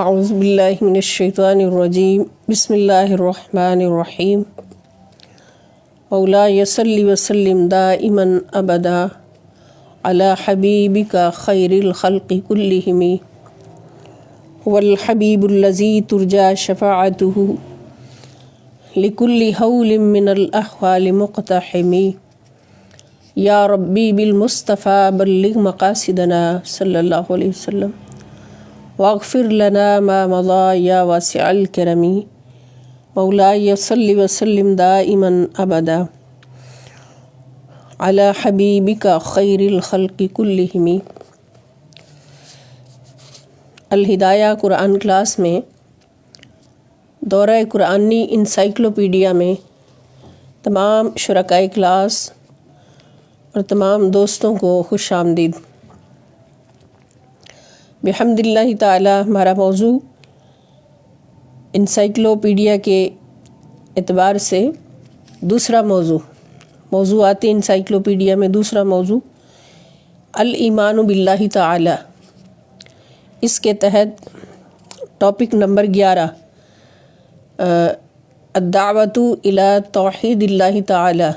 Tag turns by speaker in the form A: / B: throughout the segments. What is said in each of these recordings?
A: اعوذ باللہ من الشیطان الرجیم بسم اللہ الرحمن الرحیم مولاي صل وسلم دائما ابدا على حبیبک خیر الخلق كلهم هو الحبیب الذی ترجى شفاعته لكل حول من الاحوال مقتحم یا ربی بالمصطفى بلغ مقاصدنا صلی اللہ علیہ وسلم واغفر لنا ما مضى یا واسع الکرم مولاي صل وسلم دائما ابدا على حبیبک خیر الخلق كلهم۔ الہدایہ قرآن کلاس میں دورہ قرآنی انسائکلوپیڈیا میں تمام شرکائے کلاس اور تمام دوستوں کو خوش آمدید۔ بحمد اللہ تعالی ہمارا موضوع انسائکلوپیڈیا کے اعتبار سے دوسرا موضوعات انسائکلوپیڈیا میں دوسرا موضوع الایمان باللہ تعالی۔ اس کے تحت ٹاپک نمبر 11 الدعوۃ الی توحید اللہ تعالی،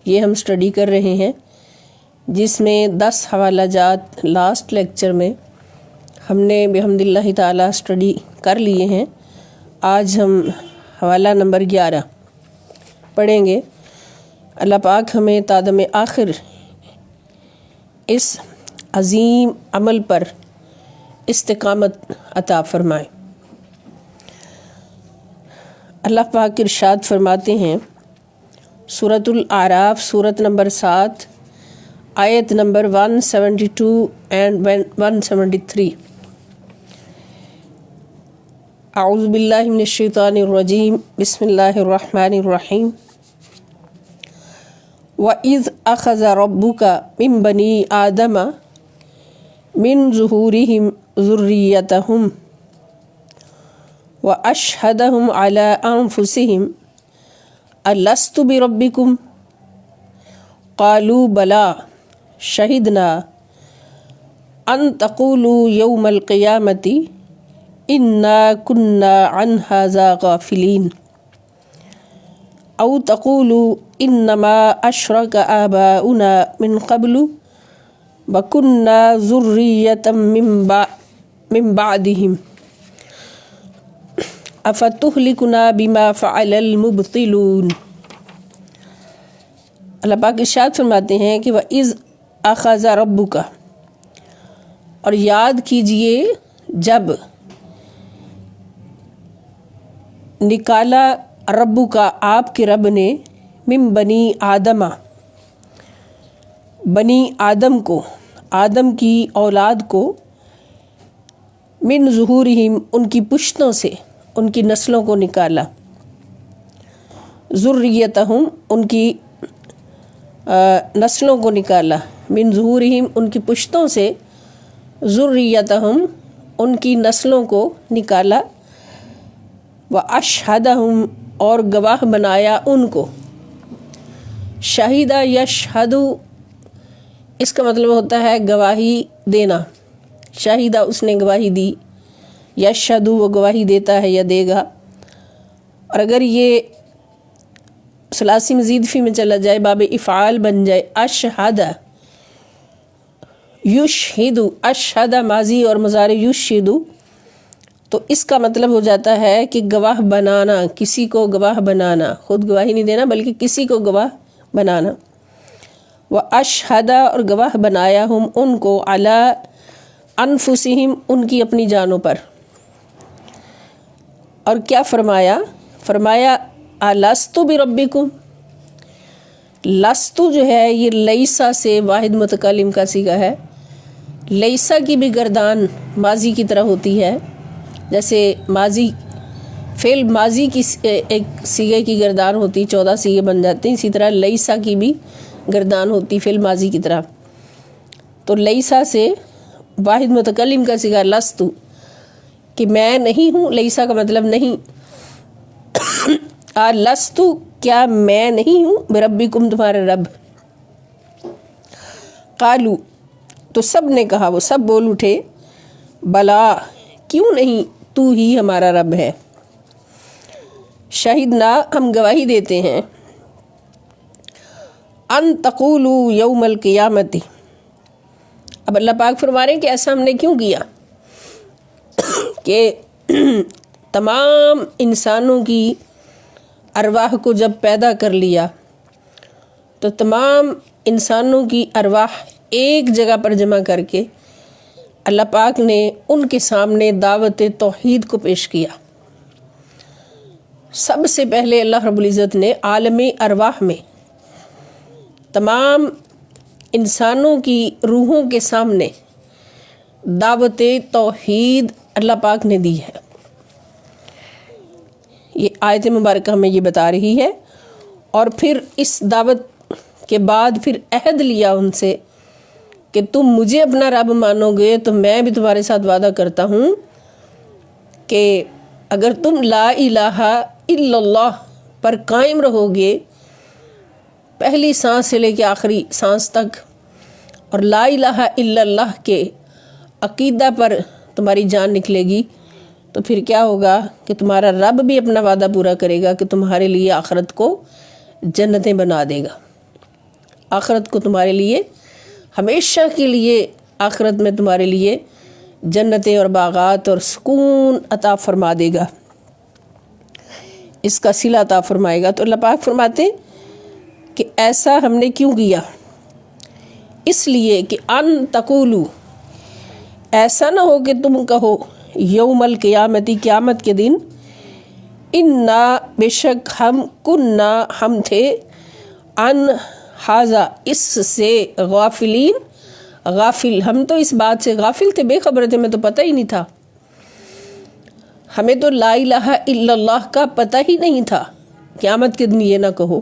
A: یہ ہم اسٹڈی کر رہے ہیں، جس میں 10 حوالہ جات لاسٹ لیکچر میں ہم نے بحمد اللہ تعالی اسٹڈی کر لیے ہیں۔ آج ہم حوالہ نمبر 11 پڑھیں گے۔ اللہ پاک ہمیں تادم آخر اس عظیم عمل پر استقامت عطا فرمائے۔ اللہ پاک ارشاد فرماتے ہیں سورۃ الاعراف سورۃ نمبر 7 آیت نمبر 172 اینڈ 173۔ اعوذ باللہ من الشیطان الرجیم بسم اللہ الرحمن الرحیم۔ وَإِذْ أَخَذَ رَبُّكَ مِنْ بَنِي آدَمَ مِنْ ظُهُورِهِمْ ذُرِّيَّتَهُمْ وَأَشْهَدَهُمْ عَلَىٰ أَنفُسِهِمْ أَلَسْتُ بِرَبِّكُمْ قَالُوا بَلَىٰ شَهِدْنَا أَن تَقُولُوا يَوْمَ الْقِيَامَةِ إِنَّا كُنَّا عَنْ هَٰذَا غَافِلِينَ أَوْ تَقُولُوا إِنَّمَا أَشْرَكَ آبَاؤُنَا مِنْ قَبْلُ وَكُنَّا ذُرِّيَّةً مِّن بَعْدِهِمْ أَفَتُهْلِكُنَا بِمَا فَعَلَ الْمُبْطِلُونَ۔ اللہ پاک ارشاد فرماتے ہیں کہ وَإِذْ أَخَذَ رَبُّكَ، اور یاد کیجئے جب نکالا ربو کا آپ کے رب نے من بنی آدم، بنی آدم کو، آدم کی اولاد کو، من ظہورہم ان کی پشتوں سے، ان کی نسلوں کو نکالا، ذریتہم ان کی نسلوں کو نکالا، من ظہورہم ان کی پشتوں سے، ذریتہم ان کی نسلوں کو نکالا، وَأَشْهَدَهُمْ اور گواہ بنایا ان کو۔ شہیدہ یشہد، اس کا مطلب ہوتا ہے گواہی دینا، شہیدہ اس نے گواہی دی، یشہد وہ گواہی دیتا ہے یا دے گا۔ اور اگر یہ ثلاثی مزید فی میں چلا جائے، باب افعال بن جائے، اشہد یشہد، اشہد ماضی اور مضارع یشہد، تو اس کا مطلب ہو جاتا ہے کہ گواہ بنانا، کسی کو گواہ بنانا، خود گواہی نہیں دینا بلکہ کسی کو گواہ بنانا۔ وَأَشْهَدَ اور گواہ بنایا ہم ان کو، عَلَىٰ أَنفُسِهِمْ ان کی اپنی جانوں پر۔ اور کیا فرمایا؟ فرمایا أَلَسْتُ بِرَبِّكُمْ۔ لستو جو ہے یہ لیسا سے واحد متکلم کا صیغہ ہے۔ لیسا کی بھی گردان ماضی کی طرح ہوتی ہے، جیسے ماضی فعل ماضی کی ایک صیغے کی گردان ہوتی، 14 صیغے بن جاتے ہیں، اسی طرح لیسا کی بھی گردان ہوتی فعل ماضی کی طرح۔ تو لیسا سے واحد متکلم کا صیغہ لستو، کہ میں نہیں ہوں، لیسا کا مطلب نہیں۔ لستو کیا میں نہیں ہوں، بربکم تمہارے رب۔ قالو تو سب نے کہا، وہ سب بول اٹھے، بلا کیوں نہیں تو ہی ہمارا رب ہے؟ شہدنا ہم گواہی دیتے ہیں، ان تقولوا یوم القیامت، اب اللہ پاک فرما رہے ہیں کہ ایسا ہم نے کیوں کیا کہ تمام انسانوں کی ارواح کو جب پیدا کر لیا تو تمام انسانوں کی ارواح ایک جگہ پر جمع کر کے اللہ پاک نے ان کے سامنے دعوت توحید کو پیش کیا۔ سب سے پہلے اللہ رب العزت نے عالم ارواح میں تمام انسانوں کی روحوں کے سامنے دعوت توحید اللہ پاک نے دی ہے۔ یہ آیت مبارکہ ہمیں یہ بتا رہی ہے، اور پھر اس دعوت کے بعد پھر عہد لیا ان سے کہ تم مجھے اپنا رب مانو گے تو میں بھی تمہارے ساتھ وعدہ کرتا ہوں کہ اگر تم لا الہ الا اللہ پر قائم رہو گے پہلی سانس سے لے کے آخری سانس تک، اور لا الہ الا اللہ کے عقیدہ پر تمہاری جان نکلے گی، تو پھر کیا ہوگا کہ تمہارا رب بھی اپنا وعدہ پورا کرے گا کہ تمہارے لیے آخرت کو جنتیں بنا دے گا، آخرت کو تمہارے لیے ہمیشہ کے لیے آخرت میں تمہارے لیے جنتیں اور باغات اور سکون عطا فرما دے گا، اس کا صلہ عطا فرمائے گا۔ تو اللہ پاک فرماتے کہ ایسا ہم نے کیوں کیا؟ اس لیے کہ ان تقولو، ایسا نہ ہو کہ تم کہو یوم القیامتی، قیامت کے دن، انا بے شک ہم تھے ان ھذا اس سے غافلین، غافل، ہم تو اس بات سے غافل تھے، بے خبر تھے، ہمیں تو پتہ ہی نہیں تھا، ہمیں تو لا الہ الا اللہ کا پتہ ہی نہیں تھا۔ قیامت کے دن یہ نہ کہو،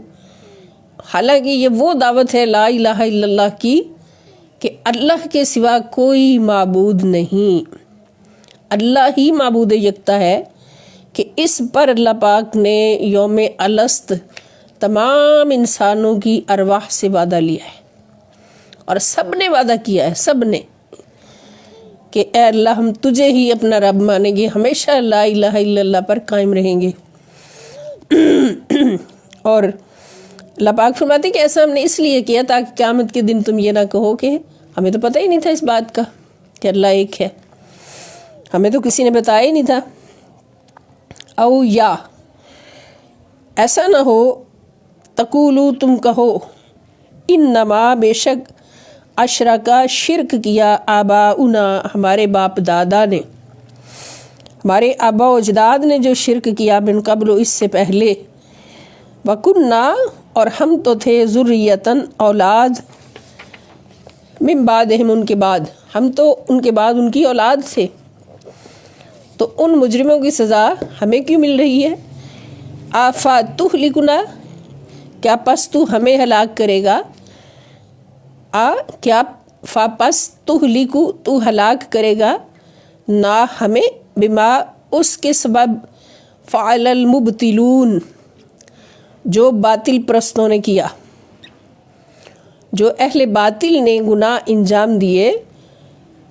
A: حالانکہ یہ وہ دعوت ہے لا الہ الا اللہ کی کہ اللہ کے سوا کوئی معبود نہیں، اللہ ہی معبود یکتا ہے، کہ اس پر اللہ پاک نے یوم الست تمام انسانوں کی ارواح سے وعدہ لیا ہے، اور سب نے وعدہ کیا ہے، سب نے، کہ اے اللہ ہم تجھے ہی اپنا رب مانیں گے، ہمیشہ لا الہ الا اللہ پر قائم رہیں گے۔ اور اللہ پاک فرماتے کہ ایسا ہم نے اس لیے کیا تاکہ قیامت کے دن تم یہ نہ کہو کہ ہمیں تو پتہ ہی نہیں تھا اس بات کا کہ اللہ ایک ہے، ہمیں تو کسی نے بتایا ہی نہیں تھا۔ او یا ایسا نہ ہو تقولو تم کہو انما بے شک اشرکا شرک کیا آباؤنا ہمارے باپ دادا نے، ہمارے آبا و اجداد نے جو شرک کیا من قبل اس سے پہلے، وکننا اور ہم تو تھے ذریتاً اولاد، من بعدہم ان کے بعد، ہم تو ان کے بعد ان کی اولاد تھے، تو ان مجرموں کی سزا ہمیں کیوں مل رہی ہے؟ آفا تہلکنا، کیا پس تو ہمیں ہلاک کرے گا؟ کیا پس تہلکو تو ہلاک کرے گا نہ ہمیں، بما اس کے سبب فعل المبتلون جو باطل پرستوں نے کیا، جو اہل باطل نے گناہ انجام دیے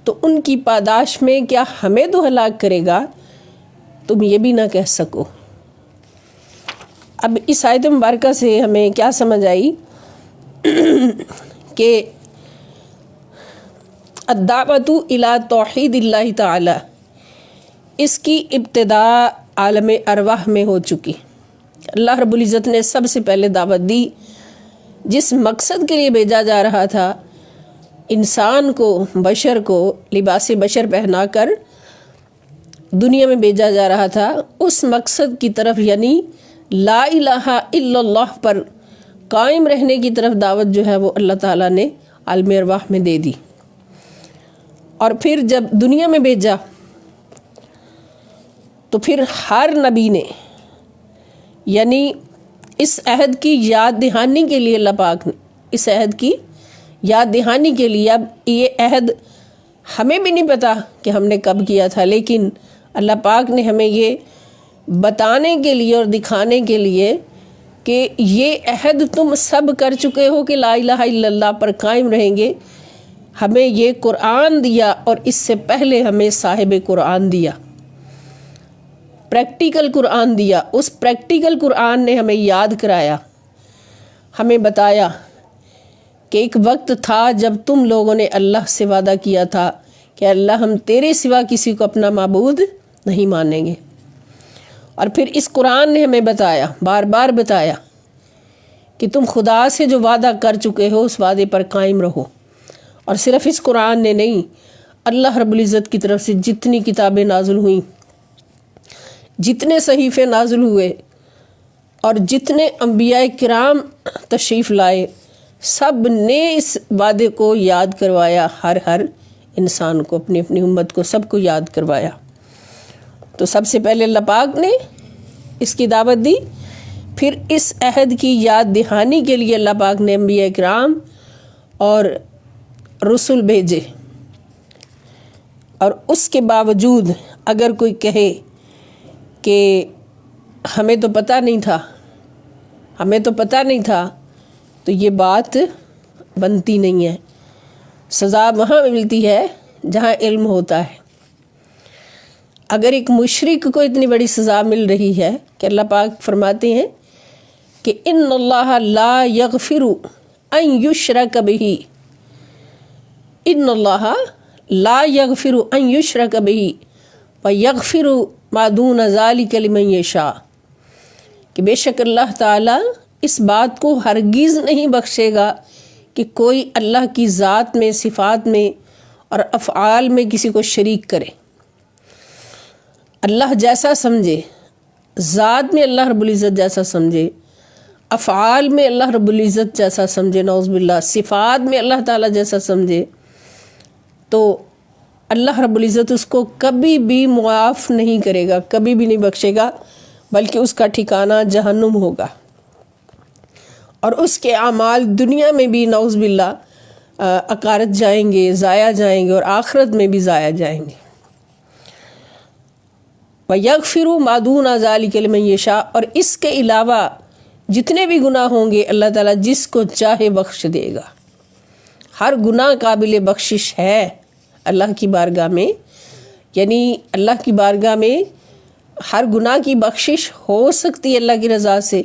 A: تو ان کی پاداش میں کیا ہمیں تو ہلاک کرے گا؟ تم یہ بھی نہ کہہ سکو۔ اب اس آیت مبارکہ سے ہمیں کیا سمجھ آئی کہ الدعوۃ الی توحید اللہ تعالی، اس کی ابتدا عالم ارواح میں ہو چکی۔ اللہ رب العزت نے سب سے پہلے دعوت دی، جس مقصد کے لیے بھیجا جا رہا تھا، انسان کو، بشر کو لباس بشر پہنا کر دنیا میں بھیجا جا رہا تھا، اس مقصد کی طرف، یعنی لا الہ الا اللہ پر قائم رہنے کی طرف دعوت جو ہے وہ اللہ تعالیٰ نے عالم ارواح میں دے دی۔ اور پھر جب دنیا میں بھیجا تو پھر ہر نبی نے، یعنی اس عہد کی یاد دہانی کے لیے اللہ پاک نے، اس عہد کی یاد دہانی کے لیے، اب یہ عہد ہمیں بھی نہیں پتا کہ ہم نے کب کیا تھا، لیکن اللہ پاک نے ہمیں یہ بتانے کے لیے اور دکھانے کے لیے کہ یہ عہد تم سب کر چکے ہو کہ لا الہ الا اللہ پر قائم رہیں گے، ہمیں یہ قرآن دیا، اور اس سے پہلے ہمیں صاحب قرآن دیا۔ پریکٹیکل قرآن دیا، اس پریکٹیکل قرآن نے ہمیں یاد کرایا، ہمیں بتایا کہ ایک وقت تھا جب تم لوگوں نے اللہ سے وعدہ کیا تھا کہ اللہ ہم تیرے سوا کسی کو اپنا معبود نہیں مانیں گے، اور پھر اس قرآن نے ہمیں بتایا، بار بار بتایا کہ تم خدا سے جو وعدہ کر چکے ہو اس وعدے پر قائم رہو۔ اور صرف اس قرآن نے نہیں، اللہ رب العزت کی طرف سے جتنی کتابیں نازل ہوئیں، جتنے صحیفے نازل ہوئے، اور جتنے انبیاء کرام تشریف لائے، سب نے اس وعدے کو یاد کروایا، ہر انسان کو، اپنی اپنی امت کو، سب کو یاد کروایا۔ تو سب سے پہلے اللہ پاک نے اس کی دعوت دی، پھر اس عہد کی یاد دہانی کے لیے اللہ پاک نے انبیاء کرام اور رسول بھیجے۔ اور اس کے باوجود اگر کوئی کہے کہ ہمیں تو پتہ نہیں تھا، ہمیں تو پتہ نہیں تھا، تو یہ بات بنتی نہیں ہے۔ سزا وہاں ملتی ہے جہاں علم ہوتا ہے۔ اگر ایک مشرک کو اتنی بڑی سزا مل رہی ہے کہ اللہ پاک فرماتے ہیں کہ ان اللہ لا یغفر ان یشرک بہ، ان اللہ لا یغفر ان یشرک بہ ویغفر ما دون ذلک لمن یشاء، کہ بے شک اللہ تعالیٰ اس بات کو ہرگز نہیں بخشے گا کہ کوئی اللہ کی ذات میں، صفات میں اور افعال میں کسی کو شریک کرے۔ اللہ جیسا سمجھے، ذات میں اللہ رب العزت جیسا سمجھے، افعال میں اللہ رب العزت جیسا سمجھے، نعوذ باللہ، صفات میں اللہ تعالیٰ جیسا سمجھے، تو اللہ رب العزت اس کو کبھی بھی معاف نہیں کرے گا، کبھی بھی نہیں بخشے گا، بلکہ اس کا ٹھکانہ جہنم ہوگا، اور اس کے اعمال دنیا میں بھی نعوذ باللہ اکارت جائیں گے، ضائع جائیں گے، اور آخرت میں بھی ضائع جائیں گے۔ وَيَغْفِرُ مَا دُونَ ذَلِكَ لِمَن يَشَاءُ، اور اس کے علاوہ جتنے بھی گناہ ہوں گے اللہ تعالیٰ جس کو چاہے بخش دے گا۔ ہر گناہ قابل بخشش ہے اللہ کی بارگاہ میں، یعنی اللہ کی بارگاہ میں ہر گناہ کی بخشش ہو سکتی ہے اللہ کی رضا سے،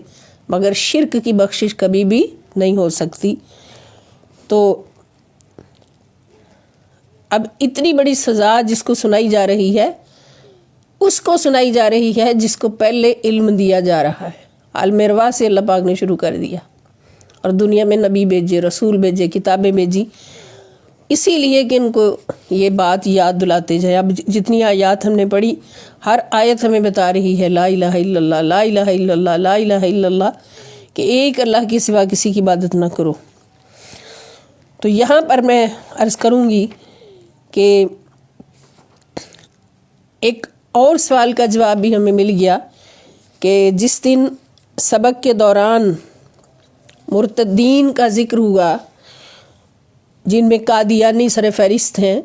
A: مگر شرک کی بخشش کبھی بھی نہیں ہو سکتی۔ تو اب اتنی بڑی سزا جس کو سنائی جا رہی ہے، اس کو سنائی جا رہی ہے جس کو پہلے علم دیا جا رہا ہے۔ عالم ارواح سے اللہ پاک نے شروع کر دیا، اور دنیا میں نبی بھیجے، رسول بھیجے، کتابیں بھیجی، اسی لیے کہ ان کو یہ بات یاد دلاتے جائے۔ اب جتنی آیات ہم نے پڑھی، ہر آیت ہمیں بتا رہی ہے لا الہ الا اللہ، لا الہ الا اللہ، لا الہ الا اللہ، کہ ایک اللہ کے سوا کسی کی عبادت نہ کرو۔ تو یہاں پر میں عرض کروں گی کہ ایک اور سوال کا جواب بھی ہمیں مل گیا کہ جس دن سبق کے دوران مرتدین کا ذکر ہوا، جن میں قادیانی سر فہرست ہیں،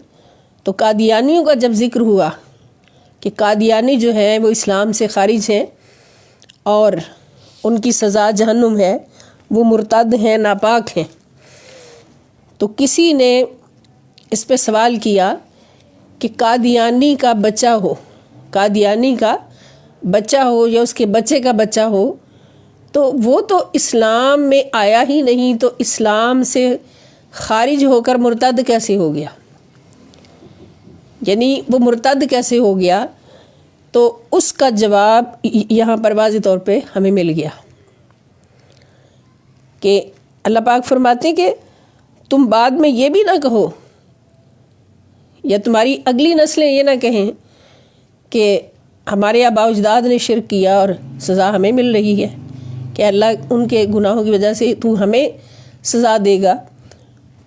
A: تو قادیانیوں کا جب ذکر ہوا کہ قادیانی جو ہیں وہ اسلام سے خارج ہیں اور ان کی سزا جہنم ہے، وہ مرتد ہیں، ناپاک ہیں، تو کسی نے اس پہ سوال کیا کہ قادیانی کا بچہ ہو، قادیانی کا بچہ ہو یا اس کے بچے کا بچہ ہو، تو وہ تو اسلام میں آیا ہی نہیں، تو اسلام سے خارج ہو کر مرتد کیسے ہو گیا؟ یعنی وہ مرتد کیسے ہو گیا؟ تو اس کا جواب یہاں پر واضح طور پہ ہمیں مل گیا کہ اللہ پاک فرماتے ہیں کہ تم بعد میں یہ بھی نہ کہو، یا تمہاری اگلی نسلیں یہ نہ کہیں کہ ہمارے آباء و اجداد نے شرک کیا اور سزا ہمیں مل رہی ہے، کہ اللہ ان کے گناہوں کی وجہ سے تو ہمیں سزا دے گا۔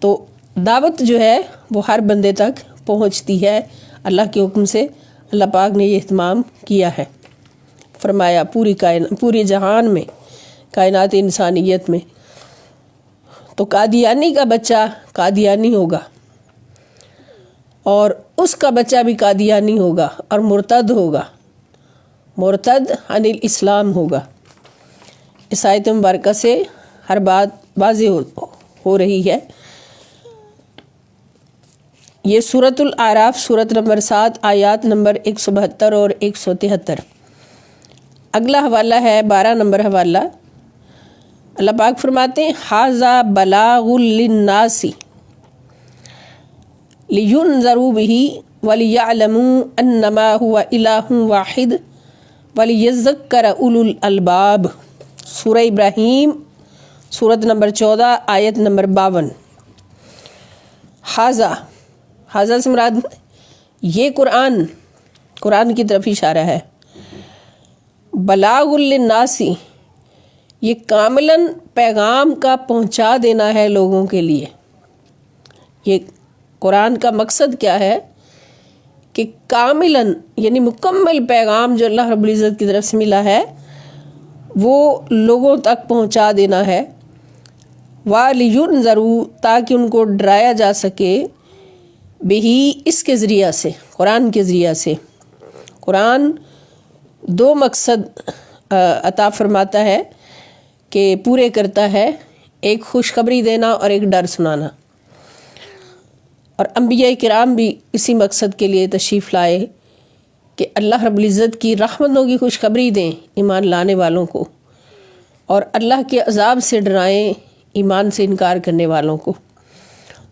A: تو دعوت جو ہے وہ ہر بندے تک پہنچتی ہے، اللہ کے حکم سے اللہ پاک نے یہ اہتمام کیا ہے، فرمایا پوری جہان میں، کائنات انسانیت میں۔ تو قادیانی کا بچہ قادیانی ہوگا، اور اس کا بچہ بھی قادیانی ہوگا، اور مرتد ہوگا، مرتد عن الاسلام ہوگا۔ اس آیت مبارکہ سے ہر بات واضح ہو رہی ہے۔ یہ سورۃ الاعراف، سورت نمبر 7، آیات نمبر 172 اور 173۔ اگلا حوالہ ہے 12 نمبر حوالہ. اللہ پاک فرماتے ہیں ھذا بلاغ للناس لینذروا بہ ولیعلموا انما هو الہ واحد ولیذکر اولو الالباب. سورہ ابراہیم سورت نمبر 14 آیت نمبر 52. ھذا سے مراد یہ قرآن کی طرف اشارہ ہے. بلاغ للناس یہ کاملاً پیغام کا پہنچا دینا ہے لوگوں کے لیے. یہ قرآن کا مقصد کیا ہے کہ کاملاً یعنی مکمل پیغام جو اللہ رب العزت کی طرف سے ملا ہے وہ لوگوں تک پہنچا دینا ہے. وَلِيُنذَرُوا تاکہ ان کو ڈرایا جا سکے بہی اس کے ذریعہ سے، قرآن کے ذریعہ سے. قرآن 2 مقصد عطا فرماتا ہے کہ پورے کرتا ہے، ایک خوشخبری دینا اور ایک ڈر سنانا. اور انبیاء کرام بھی اسی مقصد کے لیے تشریف لائے کہ اللہ رب العزت کی رحمتوں کی خوشخبری دیں ایمان لانے والوں کو، اور اللہ کے عذاب سے ڈرائیں ایمان سے انکار کرنے والوں کو.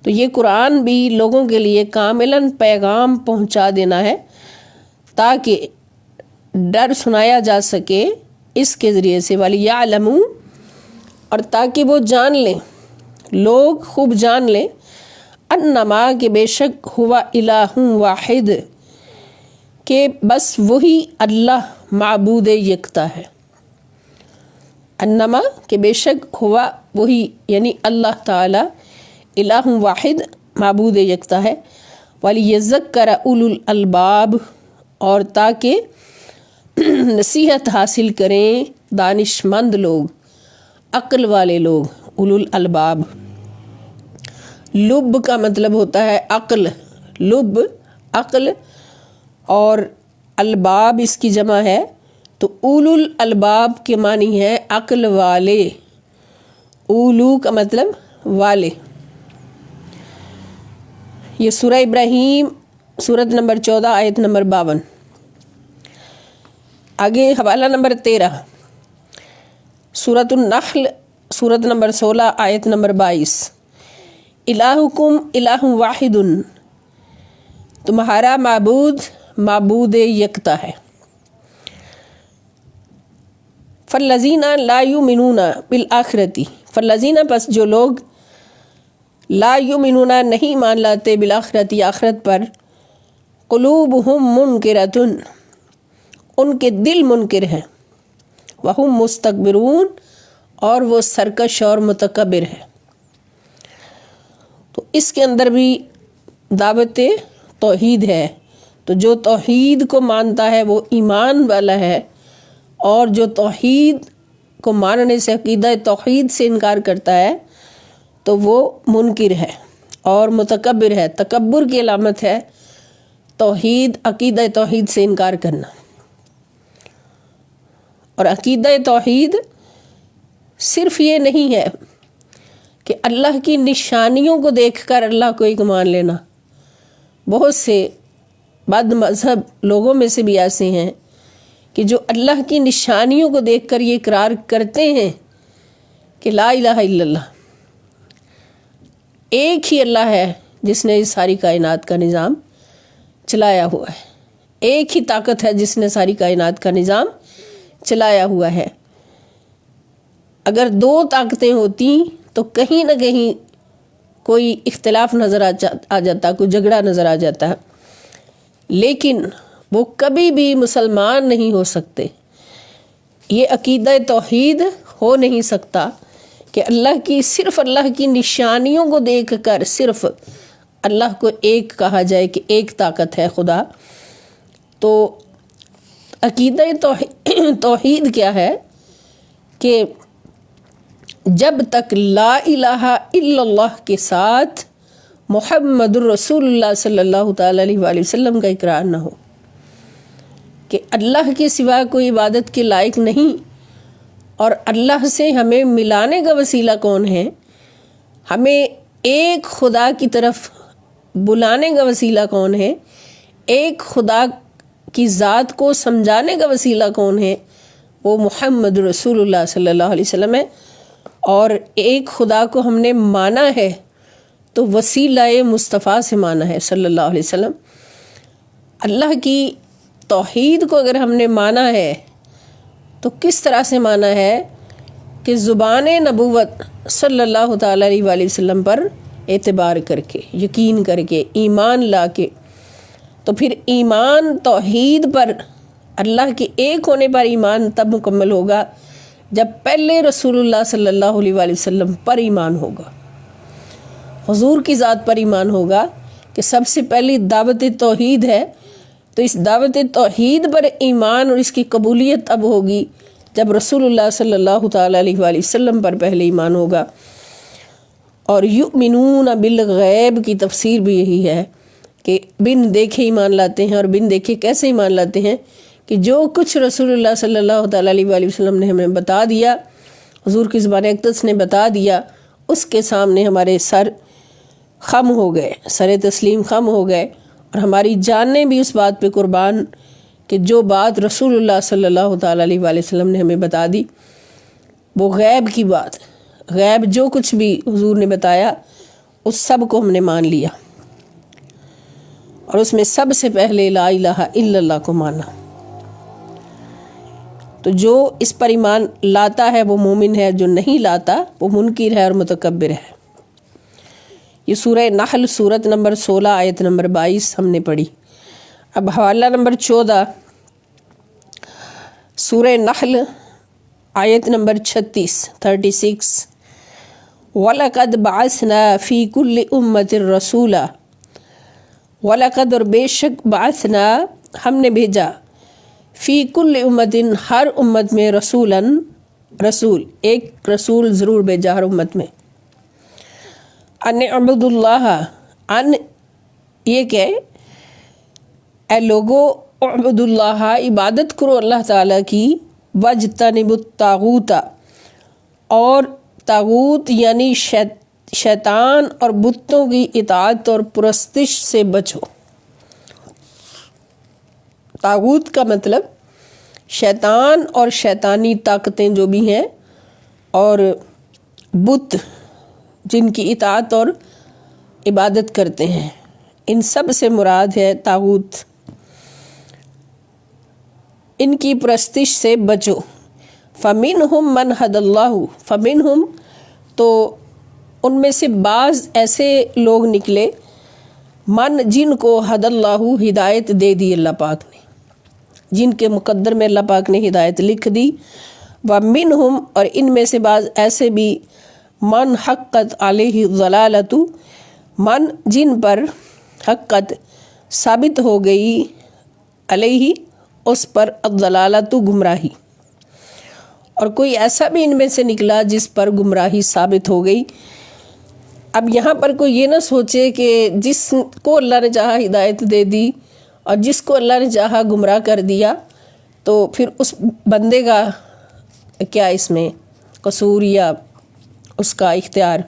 A: تو یہ قرآن بھی لوگوں کے لیے کاملاً پیغام پہنچا دینا ہے تاکہ ڈر سنایا جا سکے اس کے ذریعے سے. وَلِيَعْلَمُوا اور تاکہ وہ جان لیں، لوگ خوب جان لیں، انما کہ بے شک ہوا الہ واحد کہ بس وہی اللہ معبود یکتا ہے. انما کہ بے شک ہوا وہی یعنی اللہ تعالی الہ واحد معبود یکتا ہے. وَلِيَذَّكَّرَ أُولُو الْأَلْبَابِ اور تاکہ نصیحت حاصل کریں دانش مند لوگ، عقل والے لوگ. اولو الالباب، لب کا مطلب ہوتا ہے عقل، لب عقل، اور الباب اس کی جمع ہے تو اولو الالباب کے معنی ہے عقل والے. اولو کا مطلب والے. یہ سورہ ابراہیم سورت نمبر 14 آیت نمبر 52. آگے حوالہ نمبر 13 سورۃ النحل سورت نمبر 16 آیت نمبر 22. الہکم الہ واحد تمہارا معبود یکتا ہے. فالذین لا یؤمنون بالآخرۃ فالذین پس جو لوگ لا یؤمنون نہیں مان لاتے بالآخرۃ آخرت پر، قلوبہم منکرۃ ان کے دل منکر ہیں، وہم مستکبرون اور وہ سرکش اور متکبر ہیں. تو اس کے اندر بھی دعوت توحید ہے. تو جو توحید کو مانتا ہے وہ ایمان والا ہے، اور جو توحید کو ماننے سے عقیدہ توحید سے انکار کرتا ہے تو وہ منکر ہے اور متکبر ہے. تکبر کی علامت ہے توحید، عقیدہ توحید سے انکار کرنا. اور عقیدہ توحید صرف یہ نہیں ہے کہ اللہ کی نشانیوں کو دیکھ کر اللہ کو ایک مان لینا. بہت سے بد مذہب لوگوں میں سے بھی ایسے ہیں کہ جو اللہ کی نشانیوں کو دیکھ کر یہ اقرار کرتے ہیں کہ لا الہ الا اللہ، ایک ہی اللہ ہے جس نے اس ساری کائنات کا نظام چلایا ہوا ہے، ایک ہی طاقت ہے جس نے ساری کائنات کا نظام چلایا ہوا ہے. اگر 2 طاقتیں ہوتی تو کہیں نہ کہیں کوئی اختلاف نظر آ جاتا، کوئی جھگڑا نظر آ جاتا، لیکن وہ کبھی بھی مسلمان نہیں ہو سکتے. یہ عقیدہ توحید ہو نہیں سکتا کہ صرف اللہ کی نشانیوں کو دیکھ کر صرف اللہ کو ایک کہا جائے کہ ایک طاقت ہے خدا. تو عقیدہ توحید کیا ہے کہ جب تک لا الہ الا اللہ کے ساتھ محمد الرسول اللہ صلی اللہ تعالی علیہ وآلہ وسلم کا اقرار نہ ہو کہ اللہ کے سوا کوئی عبادت کے لائق نہیں، اور اللہ سے ہمیں ملانے کا وسیلہ کون ہے، ہمیں ایک خدا کی طرف بلانے کا وسیلہ کون ہے، ایک خدا کی ذات کو سمجھانے کا وسیلہ کون ہے، وہ محمد رسول اللہ صلی اللہ علیہ وسلم ہے، اور ایک خدا کو ہم نے مانا ہے تو وسیلہ مصطفیٰ سے مانا ہے صلی اللہ علیہ وسلم۔ اللہ کی توحید کو اگر ہم نے مانا ہے تو کس طرح سے مانا ہے کہ زبان نبوت صلی اللہ تعالیٰ علیہ وآلہ وسلم پر اعتبار کر کے، یقین کر کے، ایمان لا کے۔ تو پھر ایمان توحید پر، اللہ کے ایک ہونے پر ایمان تب مکمل ہوگا جب پہلے رسول اللہ صلی اللہ علیہ وآلہ وسلم پر ایمان ہوگا، حضور کی ذات پر ایمان ہوگا کہ سب سے پہلی دعوت توحید ہے۔ تو اس دعوت توحید پر ایمان اور اس کی قبولیت اب ہوگی جب رسول اللہ صلی اللہ تعالیٰ علیہ وآلہ وسلم پر پہلے ایمان ہوگا۔ اور یؤمنون بالغیب کی تفسیر بھی یہی ہے کہ بن دیکھے ایمان لاتے ہیں، اور بن دیکھے کیسے ایمان لاتے ہیں کہ جو کچھ رسول اللہ صلی اللہ تعالیٰ علیہ وآلہ وسلم نے ہمیں بتا دیا، حضور کی زبان اقدس نے بتا دیا، اس کے سامنے ہمارے سر خم ہو گئے، سر تسلیم خم ہو گئے، اور ہماری جانیں بھی اس بات پہ قربان کہ جو بات رسول اللہ صلی اللہ تعالیٰ علیہ وآلہ وسلم نے ہمیں بتا دی وہ غیب کی بات، غیب جو کچھ بھی حضور نے بتایا اس سب کو ہم نے مان لیا، اور اس میں سب سے پہلے لا الہ الا اللہ کو مانا۔ تو جو اس پر ایمان لاتا ہے وہ مومن ہے، جو نہیں لاتا وہ منکر ہے اور متکبر ہے۔ یہ سورہ نحل سورت نمبر 16 آیت نمبر 22 ہم نے پڑھی۔ اب حوالہ نمبر 14 سورہ نحل آیت نمبر 36 وَلَقَدْ بَعَثْنَا فِي كُلِّ أُمَّةٍ رَسُولًا، وَلَقَدْ اور بے شک بعثنا ہم نے بھیجا، فی کل امتٍ ہر امت میں رسولاً رسول، ایک رسول ضرور بھیجا ہر امت میں، ان اعبد اللہ، ان یہ کہ اے لوگو اعبد اللہ عبادت کرو اللہ تعالیٰ کی، واجتنبوا الطاغوت اور طاغوت یعنی شیطان اور بتوں کی اطاعت اور پرستش سے بچو۔ طاغوت کا مطلب شیطان اور شیطانی طاقتیں جو بھی ہیں، اور بت جن کی اطاعت اور عبادت کرتے ہیں، ان سب سے مراد ہے طاغوت، ان کی پرستش سے بچو۔ فَمِنْهُمْ مَنْ هَدَى اللَّهُ، فَمِنْهُمْ تو ان میں سے بعض ایسے لوگ نکلے، من جن کو ہد اللہ ہدایت دے دی اللہ پاک نے، جن کے مقدر میں اللہ پاک نے ہدایت لکھ دی، وَمِنْهُمْ اور ان میں سے بعض ایسے بھی، من حقت علیہ الضلالۃ، من جن پر حقت ثابت ہو گئی، علیہ اس پر الضلالۃ گمراہی، اور کوئی ایسا بھی ان میں سے نکلا جس پر گمراہی ثابت ہو گئی۔ اب یہاں پر کوئی یہ نہ سوچے کہ جس کو اللہ نے چاہا ہدایت دے دی اور جس کو اللہ نے چاہا گمراہ کر دیا، تو پھر اس بندے کا کیا اس میں قصور یا اس کا اختیار۔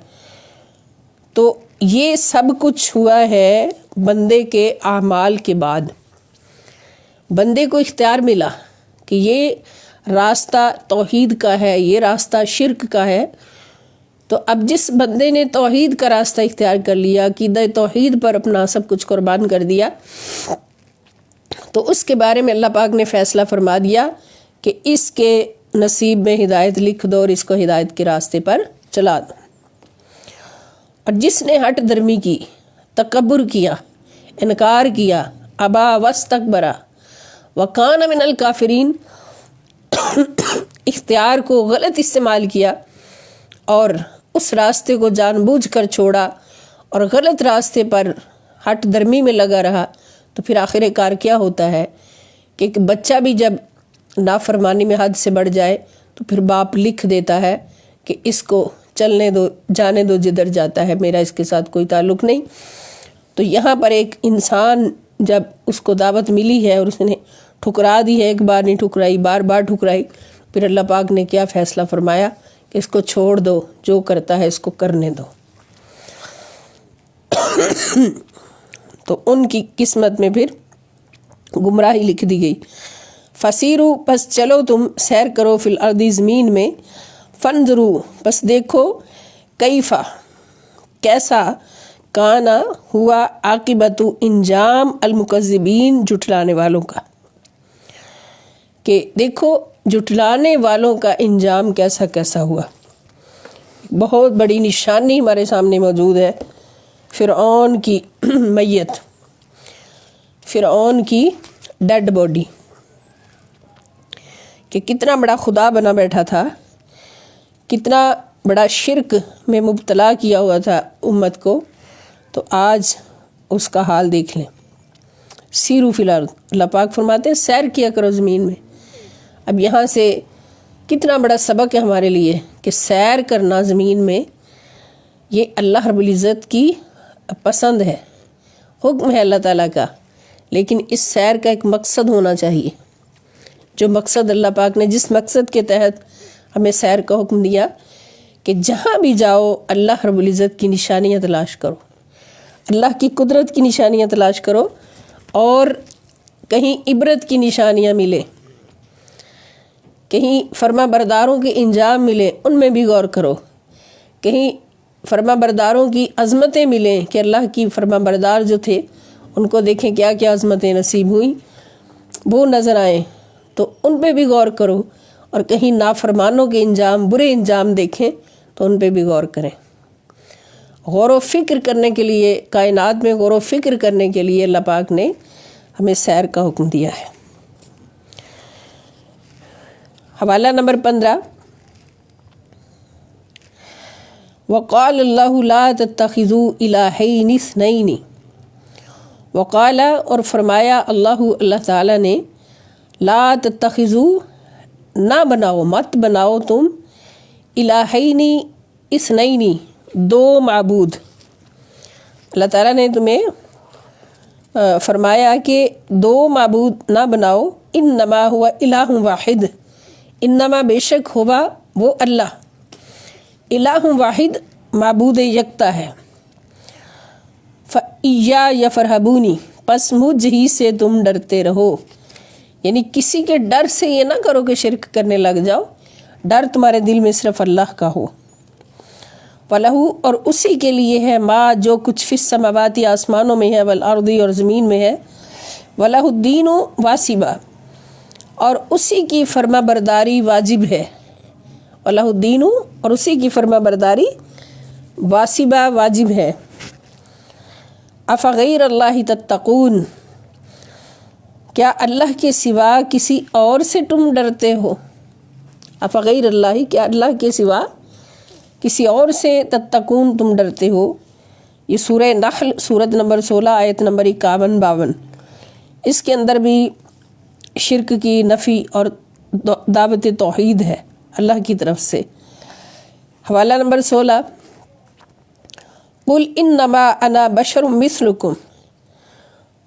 A: تو یہ سب کچھ ہوا ہے بندے کے اعمال کے بعد، بندے کو اختیار ملا کہ یہ راستہ توحید کا ہے، یہ راستہ شرک کا ہے۔ تو اب جس بندے نے توحید کا راستہ اختیار کر لیا، عقیدہ توحید پر اپنا سب کچھ قربان کر دیا، تو اس کے بارے میں اللہ پاک نے فیصلہ فرما دیا کہ اس کے نصیب میں ہدایت لکھ دو اور اس کو ہدایت کے راستے پر چلا دو۔ اور جس نے ہٹ درمی کی، تکبر کیا، انکار کیا، ابا واستکبر وکان من الکافرین، اختیار کو غلط استعمال کیا اور اس راستے کو جان بوجھ کر چھوڑا اور غلط راستے پر ہٹ درمی میں لگا رہا، تو پھر آخر کار کیا ہوتا ہے کہ ایک بچہ بھی جب نافرمانی میں حد سے بڑھ جائے تو پھر باپ لکھ دیتا ہے کہ اس کو چلنے دو، جانے دو جدھر جاتا ہے، میرا اس کے ساتھ کوئی تعلق نہیں۔ تو یہاں پر ایک انسان جب اس کو دعوت ملی ہے اور اس نے ٹھکرا دی ہے، ایک بار نہیں ٹھکرائی، بار بار ٹھکرائی، پھر اللہ پاک نے کیا فیصلہ فرمایا کہ اس کو چھوڑ دو، جو کرتا ہے اس کو کرنے دو۔ تو ان کی قسمت میں پھر گمراہی لکھ دی گئی۔ فسیرو پس چلو تم سیر کرو فی الارض زمین میں، فانظرو پس دیکھو، کیفا کیسا، کانا ہوا، عاقبت انجام، المکذبین جھٹلانے والوں کا، کہ دیکھو جھٹلانے والوں کا انجام کیسا کیسا ہوا۔ بہت بڑی نشانی ہمارے سامنے موجود ہے، فرعون کی میت، فرعون کی ڈیڈ باڈی، کہ کتنا بڑا خدا بنا بیٹھا تھا، کتنا بڑا شرک میں مبتلا کیا ہوا تھا امت کو، تو آج اس کا حال دیکھ لیں۔ سیرو فی الارض، اللہ پاک فرماتے ہیں سیر کیا کرو زمین میں۔ اب یہاں سے کتنا بڑا سبق ہے ہمارے لیے کہ سیر کرنا زمین میں یہ اللہ رب العزت کی پسند ہے، حکم ہے اللہ تعالیٰ کا، لیکن اس سیر کا ایک مقصد ہونا چاہیے۔ جو مقصد اللہ پاک نے جس مقصد کے تحت ہمیں سیر کا حکم دیا کہ جہاں بھی جاؤ اللہ رب العزت کی نشانیاں تلاش کرو، اللہ کی قدرت کی نشانیاں تلاش کرو، اور کہیں عبرت کی نشانیاں ملے، کہیں فرما برداروں کے انجام ملے، ان میں بھی غور کرو، کہیں فرما برداروں کی عظمتیں ملیں کہ اللہ کی فرما بردار جو تھے ان کو دیکھیں کیا کیا عظمتیں نصیب ہوئیں، وہ نظر آئیں تو ان پہ بھی غور کرو، اور کہیں نافرمانوں کے انجام، برے انجام دیکھیں تو ان پہ بھی غور کریں۔ غور و فکر کرنے کے لیے، کائنات میں غور و فکر کرنے کے لیے اللہ پاک نے ہمیں سیر کا حکم دیا ہے۔ حوالہ نمبر 15، وقال اللہ لا تتخذوا الہین اثنین، وقال اور فرمایا اللہ تعالیٰ نے، لا تتخذوا نہ بناؤ، مت بناؤ تم، الہین اثنین دو معبود۔ اللہ تعالیٰ نے تمہیں فرمایا کہ دو معبود نہ بناؤ، انما ہوا الہ واحد، انما بے شک ہوا وہ اللہ، الہ واحد معبود یکتا ہے، فَإِيَّايَ فَارْهَبُونِ پس مجھ ہی سے تم ڈرتے رہو، یعنی کسی کے ڈر سے یہ نہ کرو کہ شرک کرنے لگ جاؤ، ڈر تمہارے دل میں صرف اللہ کا ہو۔ وَلَهُ اور اسی کے لیے ہے، ما جو کچھ فی السماوات آسمانوں میں ہے، والارض اور زمین میں ہے، وَلَهُ الدِّينُ واسبہ اور اسی کی فرما برداری واجب ہے، وَلَهُ الدِّينُ اور اسی کی فرما برداری واسبہ واجب ہے۔ افغیر اللہ تتقون کیا اللہ کے سوا کسی اور سے تم ڈرتے ہو؟ افغیر اللہ کیا اللہ کے سوا کسی اور سے تتقون تم ڈرتے ہو؟ یہ سورہ نحل سورت نمبر 16 آیت نمبر 51-52، اس کے اندر بھی شرک کی نفی اور دعوت توحید ہے اللہ کی طرف سے۔ حوالہ نمبر 16، قل انما انا بشر مثلکم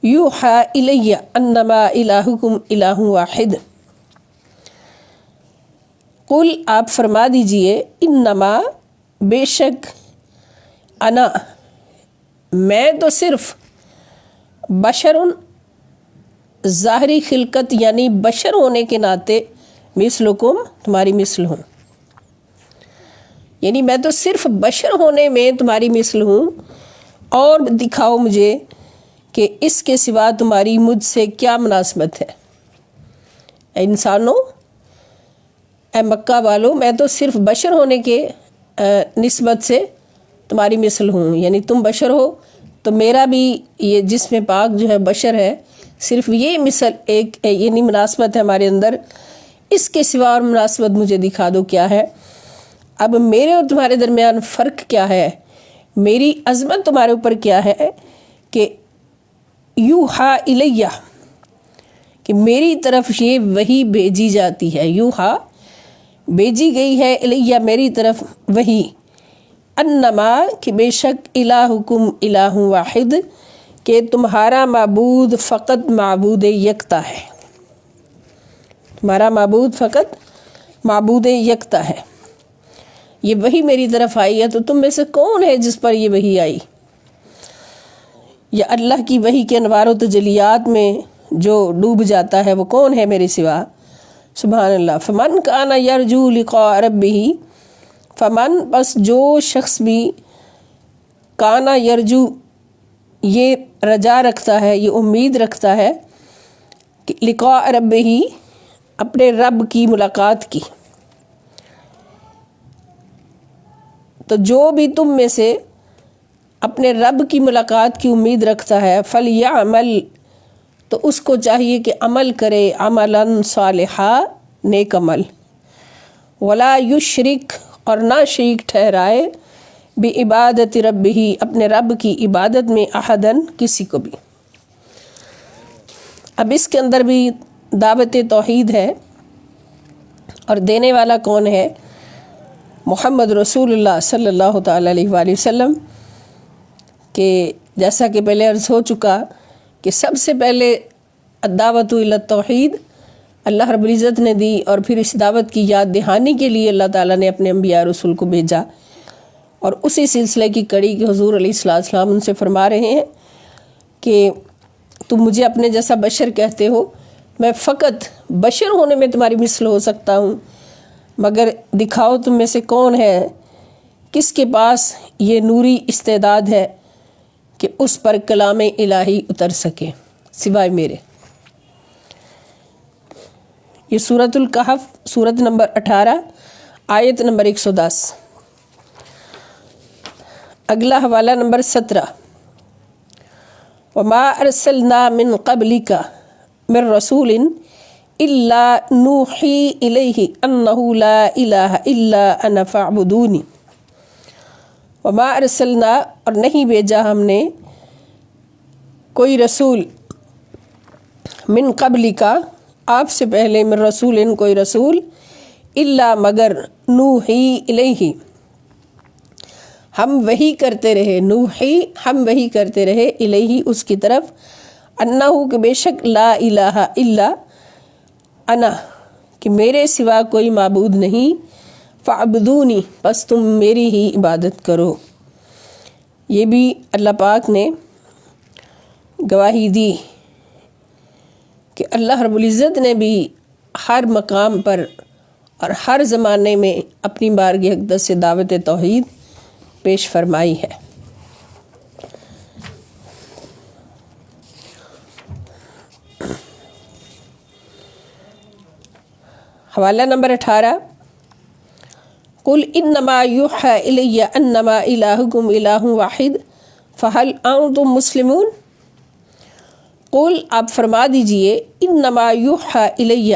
A: یوحی الی انما الہکم الہ واحد۔ قل آپ فرما دیجئے، انما بے شک، انا میں تو صرف، بشر ظاہری خلقت یعنی بشر ہونے کے ناطے، مثلکم تمہاری مثل ہوں، یعنی میں تو صرف بشر ہونے میں تمہاری مثل ہوں، اور دکھاؤ مجھے کہ اس کے سوا تمہاری مجھ سے کیا مناسبت ہے۔ اے انسانوں، اے مکہ والو، میں تو صرف بشر ہونے کے نسبت سے تمہاری مثل ہوں، یعنی تم بشر ہو تو میرا بھی یہ جسم پاک جو ہے بشر ہے، صرف یہ مثل ایک یعنی مناسبت ہے ہمارے اندر، اس کے سوا اور مناسبت مجھے دکھا دو کیا ہے۔ اب میرے اور تمہارے درمیان فرق کیا ہے، میری عظمت تمہارے اوپر کیا ہے کہ یوحا الیہ کہ میری طرف یہ وحی بھیجی جاتی ہے، یوحا بھیجی گئی ہے، الیہ میری طرف وحی، انما کہ بے شک الہکم الہ واحد کہ تمہارا معبود فقط معبود یکتا ہے، تمہارا معبود فقط معبود یکتا ہے۔ یہ وحی میری طرف آئی ہے تو تم میں سے کون ہے جس پر یہ وحی آئی؟ یا اللہ کی وحی کے انوار و تجلیات میں جو ڈوب جاتا ہے وہ کون ہے میرے سوا؟ سبحان اللہ۔ فمن کان یرجو لقاء ربہ، فمن بس جو شخص بھی کانا یرجو یہ رجا رکھتا ہے، یہ امید رکھتا ہے کہ لقاء ربہ اپنے رب کی ملاقات کی، تو جو بھی تم میں سے اپنے رب کی ملاقات کی امید رکھتا ہے فلیعمل، تو اس کو چاہیے کہ عمل کرے عملا صالحا، نیک عمل، ولا یشرک اور نہ شریک ٹھہرائے بعبادت ربہ اپنے رب کی عبادت میں احدن کسی کو بھی۔ اب اس کے اندر بھی دعوت توحید ہے، اور دینے والا کون ہے؟ محمد رسول اللہ صلی اللہ تعالیٰ علیہ وآلہ وسلم، کہ جیسا کہ پہلے عرض ہو چکا کہ سب سے پہلے الدعوت الی التوحید اللہ رب العزت نے دی، اور پھر اس دعوت کی یاد دہانی کے لیے اللہ تعالیٰ نے اپنے انبیاء رسول کو بھیجا، اور اسی سلسلے کی کڑی کہ حضور علیہ السلام ان سے فرما رہے ہیں کہ تم مجھے اپنے جیسا بشر کہتے ہو، میں فقط بشر ہونے میں تمہاری مثل ہو سکتا ہوں، مگر دکھاؤ تم میں سے کون ہے کس کے پاس یہ نوری استعداد ہے کہ اس پر کلام الہی اتر سکے سوائے میرے۔ یہ سورۃ الکہف سورت نمبر 18 آیت نمبر 110۔ اگلا حوالہ نمبر 17۔ وما ارسلنا من قبلک من رسول الا نوحی الیہ انہ لا الہ الا انا فاعبدونی۔ وما ارسلنا اور نہیں بھیجا ہم نے کوئی رسول من قبل کا آپ سے پہلے، من رسول کوئی رسول، الا مگر نوحی الیہ ہم وحی کرتے رہے، نوحی ہم وحی کرتے رہے، الیہ اس کی طرف، انہ کہ بے شک، لا الہ الا انا کہ میرے سوا کوئی معبود نہیں، فاعبدونی بس تم میری ہی عبادت کرو۔ یہ بھی اللہ پاک نے گواہی دی کہ اللہ رب العزت نے بھی ہر مقام پر اور ہر زمانے میں اپنی بارگاہ اقدس سے دعوت توحید پیش فرمائی ہے۔ حوالہ نمبر 18۔ قل انما یوحی الی انما الہکم الہ واحد فہل انتم مسلمون۔ قل آپ فرما دیجئے، انما یوحی الی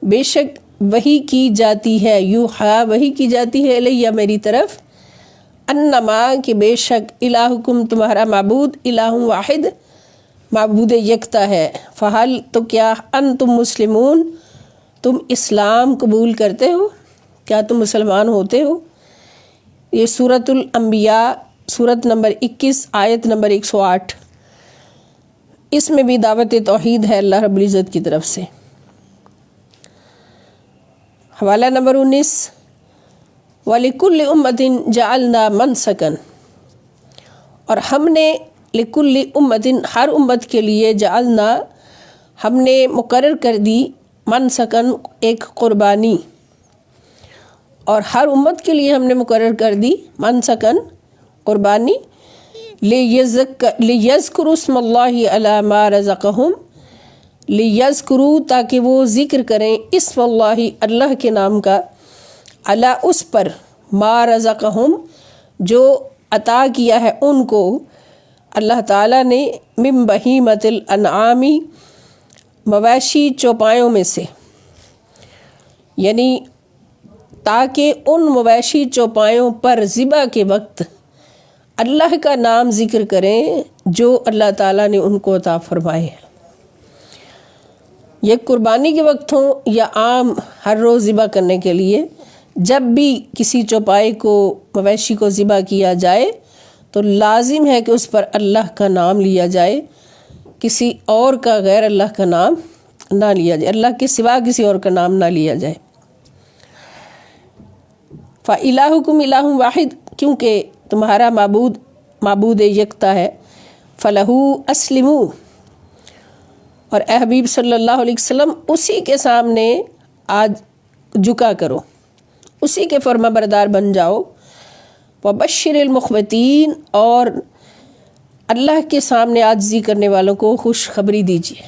A: بے شک وحی کی جاتی ہے، یوحی وحی کی جاتی ہے، الیہ میری طرف، انما کہ بے شک، الہکم تمہارا معبود، الہ واحد معبود یکتا ہے، فہل تو کیا، انتم مسلمون تم اسلام قبول کرتے ہو، کیا تم مسلمان ہوتے ہو۔ یہ سورۃ الانبیاء سورت نمبر 21 آیت نمبر 108، اس میں بھی دعوت توحید ہے اللہ رب العزت کی طرف سے۔ حوالہ نمبر 19۔ وَلِكُلِّ أُمَّةٍ جَعَلْنَا مَنْسَكًا اور ہم نے، لِكُلِّ أُمَّةٍ ہر امت کے لیے، جعلنا ہم نے مقرر کر دی، منسکن ایک قربانی، اور ہر امت کے لیے ہم نے مقرر کر دی منسکن قربانی، لِيَذْكُرُوا اسْمَ اللَّهِ عَلَى مَا رَزَقَهُمْ، لِيَذْكُرُوا تاکہ وہ ذکر کریں، اسم اللہ اللہ کے نام کا، علی اس پر، ما رزقہم جو عطا کیا ہے ان کو اللہ تعالیٰ نے، من بہیمۃ الانعام مویشی چوپایوں میں سے، یعنی تاکہ ان مویشی چوپایوں پر ذبح کے وقت اللہ کا نام ذکر کریں جو اللہ تعالیٰ نے ان کو عطا فرمائے ہیں۔ یہ قربانی کے وقت ہوں یا عام ہر روز ذبح کرنے کے لیے، جب بھی کسی چوپائے کو، مویشی کو ذبح کیا جائے تو لازم ہے کہ اس پر اللہ کا نام لیا جائے، کسی اور کا، غیر اللہ کا نام نہ لیا جائے، اللہ کے سوا کسی اور کا نام نہ لیا جائے۔ فَإِلَٰهُكُمْ إِلَٰهٌ وَاحِدٌ کیونکہ تمہارا معبود یکتا ہے، فَلَهُ أَسْلِمُوا اور اے حبیب صلی اللہ علیہ وسلم اسی کے سامنے آج جھکا کرو، اسی کے فرما بردار بن جاؤ۔ وبشر المخبتین، اور اللہ کے سامنے عاجزی کرنے والوں کو خوشخبری دیجیے،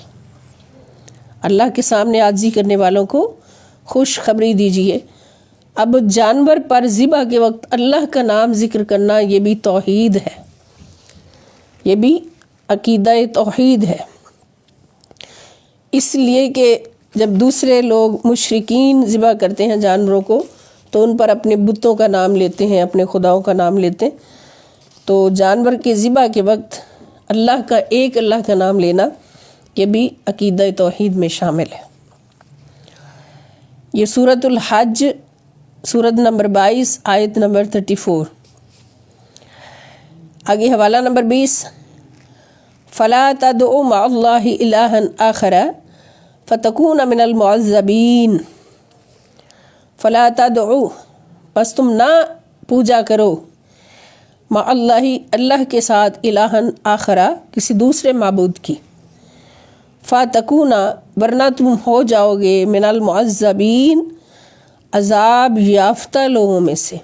A: اللہ کے سامنے عاجزی کرنے والوں کو خوشخبری دیجیے۔ اب جانور پر ذبح کے وقت اللہ کا نام ذکر کرنا یہ بھی توحید ہے، یہ بھی عقیدہ توحید ہے، اس لیے کہ جب دوسرے لوگ مشرکین ذبح کرتے ہیں جانوروں کو تو ان پر اپنے بتوں کا نام لیتے ہیں، اپنے خداؤں کا نام لیتے ہیں، تو جانور کے ذبح کے وقت اللہ کا نام لینا یہ بھی عقیدہ توحید میں شامل ہے۔ یہ سورۃ الحج، سورۃ نمبر 22 آیت نمبر 34۔ آگے حوالہ نمبر 20، فَلَا تَدْعُ مَعَ اللَّهِ إِلَٰهًا آخَرَ فَتَكُونَ مِنَ الْمُعَذَّبِينَ۔ فَلَا تَدْعُ، بس تم نہ پوجا کرو، مع اللہ، اللہ کے ساتھ، الہًا آخر، کسی دوسرے معبود کی، فَتَكُونَ، ورنہ تم ہو جاؤ گے، من المعذبین، عذاب یافتہ لوگوں میں سے۔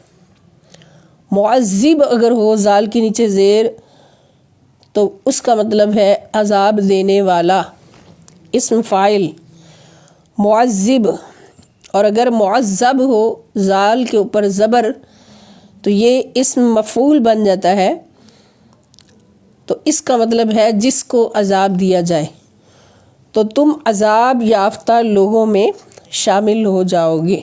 A: معذب اگر ہو زال کے نیچے زیر تو اس کا مطلب ہے عذاب دینے والا، اسم فاعل معذب، اور اگر معذب ہو زال کے اوپر زبر تو یہ اسم مفعول بن جاتا ہے، تو اس کا مطلب ہے جس کو عذاب دیا جائے، تو تم عذاب یافتہ لوگوں میں شامل ہو جاؤ گے۔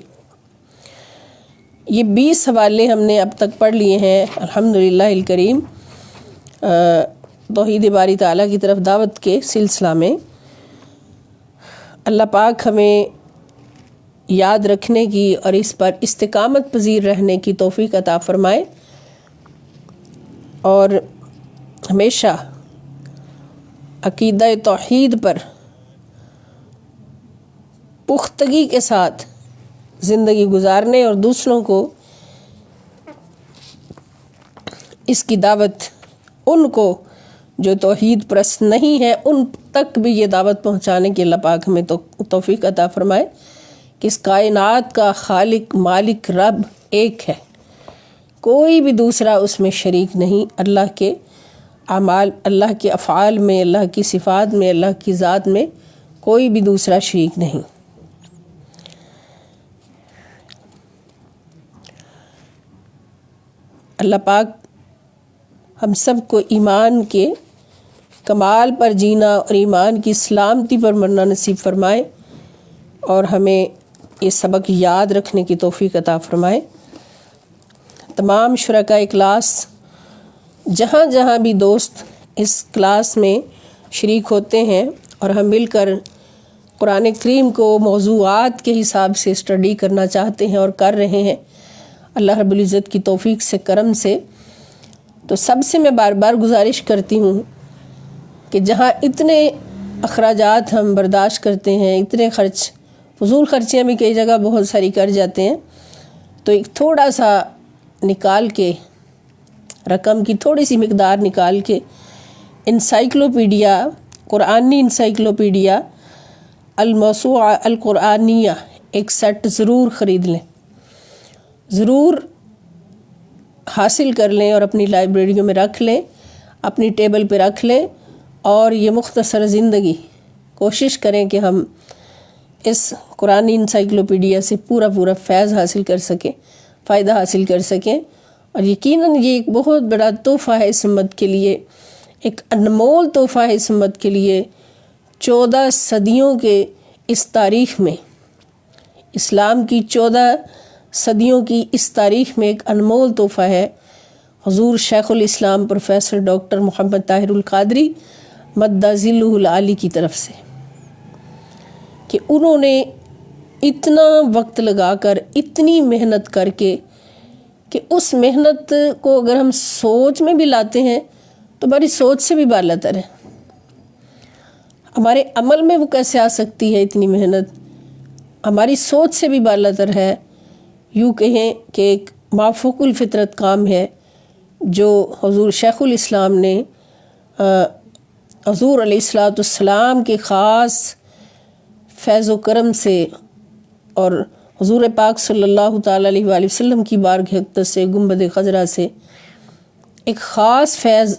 A: یہ 20 حوالے ہم نے اب تک پڑھ لیے ہیں الحمدللہ الکریم، توحید باری تعالیٰ کی طرف دعوت کے سلسلہ میں۔ اللہ پاک ہمیں یاد رکھنے کی اور اس پر استقامت پذیر رہنے کی توفیق عطا فرمائے، اور ہمیشہ عقیدہ توحید پر پختگی کے ساتھ زندگی گزارنے اور دوسروں کو اس کی دعوت، ان کو جو توحید پرست نہیں ہے ان تک بھی یہ دعوت پہنچانے کی اللہ پاک ہمیں توفیق عطا فرمائے کہ اس کائنات کا خالق مالک رب ایک ہے، کوئی بھی دوسرا اس میں شریک نہیں، اللہ کے اعمال، اللہ کے افعال میں، اللہ کی صفات میں، اللہ کی ذات میں کوئی بھی دوسرا شریک نہیں۔ اللہ پاک ہم سب کو ایمان کے کمال پر جینا اور ایمان کی سلامتی پر مرنا نصیب فرمائے، اور ہمیں یہ سبق یاد رکھنے کی توفیق عطا فرمائے۔ تمام شرکاء کلاس، جہاں جہاں بھی دوست اس کلاس میں شریک ہوتے ہیں اور ہم مل کر قرآن کریم کو موضوعات کے حساب سے اسٹڈی کرنا چاہتے ہیں اور کر رہے ہیں، اللہ رب العزت کی توفیق سے، کرم سے، تو سب سے میں بار بار گزارش کرتی ہوں کہ جہاں اتنے اخراجات ہم برداشت کرتے ہیں، اتنے خرچ، فضول خرچیاں بھی کئی جگہ بہت ساری کر جاتے ہیں، تو ایک تھوڑا سا نکال کے، رقم کی تھوڑی سی مقدار نکال کے انسائکلوپیڈیا، قرآنی انسائکلوپیڈیا الموسوعہ القرآنیہ ایک سیٹ ضرور خرید لیں، ضرور حاصل کر لیں اور اپنی لائبریریوں میں رکھ لیں، اپنی ٹیبل پہ رکھ لیں، اور یہ مختصر زندگی کوشش کریں کہ ہم اس قرآنی انسائکلوپیڈیا سے پورا فیض حاصل کر سکیں، فائدہ حاصل کر سکیں، اور یقیناً یہ ایک بہت بڑا تحفہ ہے اس امت کے لیے، ایک انمول تحفہ ہے اس امت کے لیے۔ 14 صدیوں کے اس تاریخ میں، اسلام کی 14 صدیوں کی اس تاریخ میں ایک انمول تحفہ ہے حضور شیخ الاسلام پروفیسر ڈاکٹر محمد طاہر القادری مدّ ظلہ العالی کی طرف سے، کہ انہوں نے اتنا وقت لگا کر، اتنی محنت کر کے، کہ اس محنت کو اگر ہم سوچ میں بھی لاتے ہیں تو ہماری سوچ سے بھی بالا تر ہے، ہمارے عمل میں وہ کیسے آ سکتی ہے اتنی محنت، ہماری سوچ سے بھی بالا تر ہے، یوں کہیں کہ ایک مافوق الفطرت کام ہے جو حضور شیخ الاسلام نے حضور علیہ الصلوۃ والسلام کے خاص فیض و کرم سے اور حضور پاک صلی اللہ تعالیٰ علیہ وآلہ وسلم کی بارگاہ اقدس سے گنبد خضرا سے ایک خاص فیض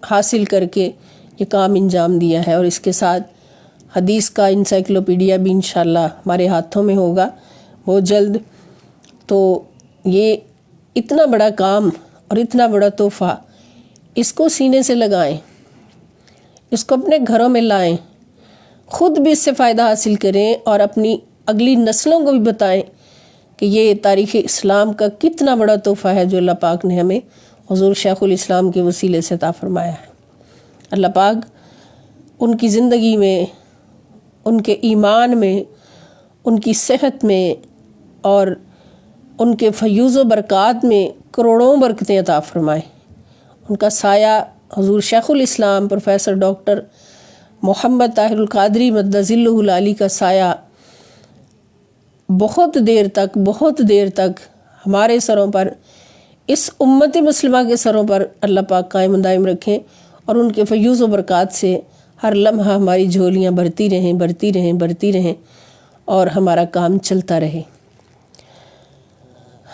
A: حاصل کر کے یہ کام انجام دیا ہے، اور اس کے ساتھ حدیث کا انسائکلوپیڈیا بھی انشاءاللہ ہمارے ہاتھوں میں ہوگا بہت جلد۔ تو یہ اتنا بڑا کام اور اتنا بڑا تحفہ، اس کو سینے سے لگائیں، اس کو اپنے گھروں میں لائیں، خود بھی اس سے فائدہ حاصل کریں اور اپنی اگلی نسلوں کو بھی بتائیں کہ یہ تاریخ اسلام کا کتنا بڑا تحفہ ہے جو اللہ پاک نے ہمیں حضور شیخ الاسلام کے وسیلے سے عطا فرمایا ہے۔ اللہ پاک ان کی زندگی میں، ان کے ایمان میں، ان کی صحت میں اور ان کے فیوض و برکات میں کروڑوں برکتیں عطا فرمائیں۔ ان کا سایہ حضور شیخ الاسلام پروفیسر ڈاکٹر محمد طاہر القادری مدد ظلہ العالی کا سایہ بہت دیر تک ہمارے سروں پر، اس امت مسلمہ کے سروں پر اللہ پاک قائم و دائم رکھیں، اور ان کے فیوض و برکات سے ہر لمحہ ہماری جھولیاں بھرتی رہیں اور ہمارا کام چلتا رہے۔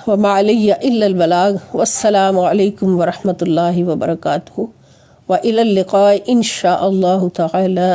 A: وما علی الا البلاغ، والسلام علیکم ورحمۃ اللہ وبرکاتہ، وإلی اللقاء ان شاء اللہ تعالی۔